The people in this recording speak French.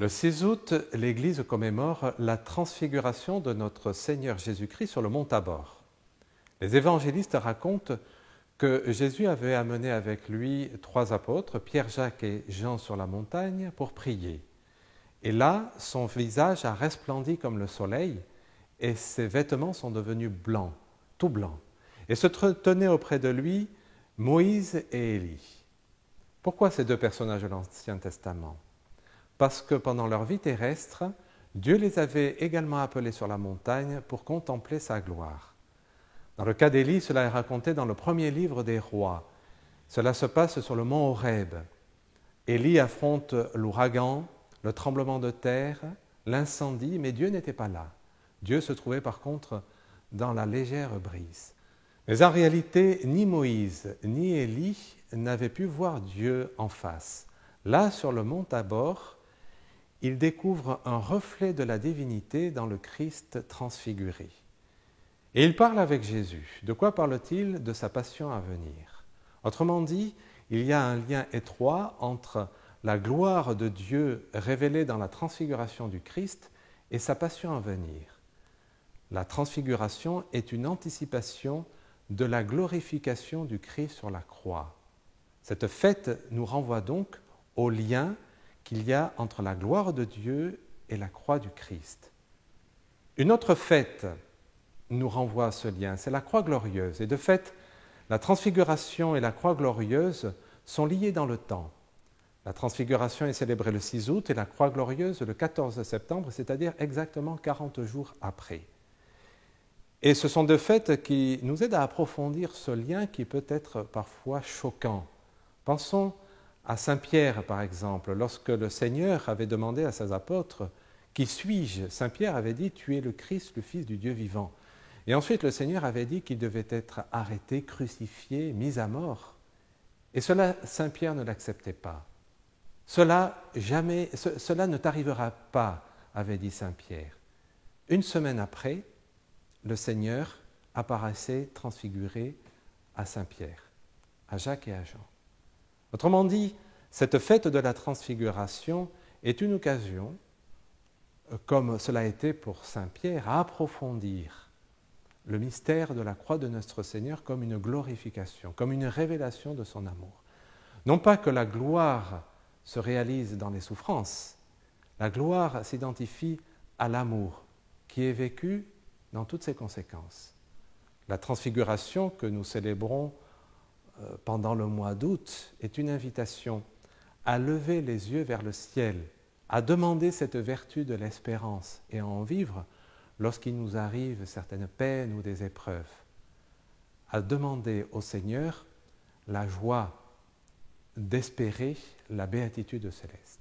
Le 6 août, l'Église commémore la transfiguration de notre Seigneur Jésus-Christ sur le mont Tabor. Les évangélistes racontent que Jésus avait amené avec lui 3 apôtres, Pierre, Jacques et Jean, sur la montagne pour prier. Et là, son visage a resplendi comme le soleil et ses vêtements sont devenus blancs, tout blancs. Et se tenaient auprès de lui Moïse et Élie. Pourquoi ces 2 personnages de l'Ancien Testament ? Parce que pendant leur vie terrestre, Dieu les avait également appelés sur la montagne pour contempler sa gloire. Dans le cas d'Élie, cela est raconté dans le premier livre des rois. Cela se passe sur le mont Horeb. Élie affronte l'ouragan, le tremblement de terre, l'incendie, mais Dieu n'était pas là. Dieu se trouvait par contre dans la légère brise. Mais en réalité, ni Moïse ni Élie n'avaient pu voir Dieu en face. Là, sur le mont Tabor, ils découvrent un reflet de la divinité dans le Christ transfiguré. Et ils parlent avec Jésus. De quoi parle-t-il ? De sa passion à venir. Autrement dit, il y a un lien étroit entre la gloire de Dieu révélée dans la transfiguration du Christ et sa passion à venir. La transfiguration est une anticipation de la glorification du Christ sur la croix. Cette fête nous renvoie donc au lien qu'il y a entre la gloire de Dieu et la croix du Christ. Une autre fête nous renvoie à ce lien, c'est la croix glorieuse. Et de fait, la transfiguration et la croix glorieuse sont liées dans le temps. La transfiguration est célébrée le 6 août et la croix glorieuse le 14 septembre, c'est-à-dire exactement 40 jours après. Et ce sont 2 fêtes qui nous aident à approfondir ce lien qui peut être parfois choquant. Pensons à Saint Pierre, par exemple, lorsque le Seigneur avait demandé à ses apôtres « Qui suis-je » Saint Pierre avait dit « Tu es le Christ, le Fils du Dieu vivant ». Et ensuite, le Seigneur avait dit qu'il devait être arrêté, crucifié, mis à mort. Et cela, Saint Pierre ne l'acceptait pas. Cela ne t'arrivera pas, avait dit Saint Pierre. Une semaine après, le Seigneur apparaissait transfiguré à Saint Pierre, à Jacques et à Jean. Autrement dit, cette fête de la transfiguration est une occasion, comme cela a été pour Saint Pierre, à approfondir le mystère de la croix de notre Seigneur comme une glorification, comme une révélation de son amour. Non pas que la gloire se réalise dans les souffrances, la gloire s'identifie à l'amour qui est vécu dans toutes ses conséquences. La transfiguration que nous célébrons pendant le mois d'août est une invitation à lever les yeux vers le ciel, à demander cette vertu de l'espérance et à en vivre lorsqu'il nous arrive certaines peines ou des épreuves, à demander au Seigneur la joie d'espérer la béatitude céleste.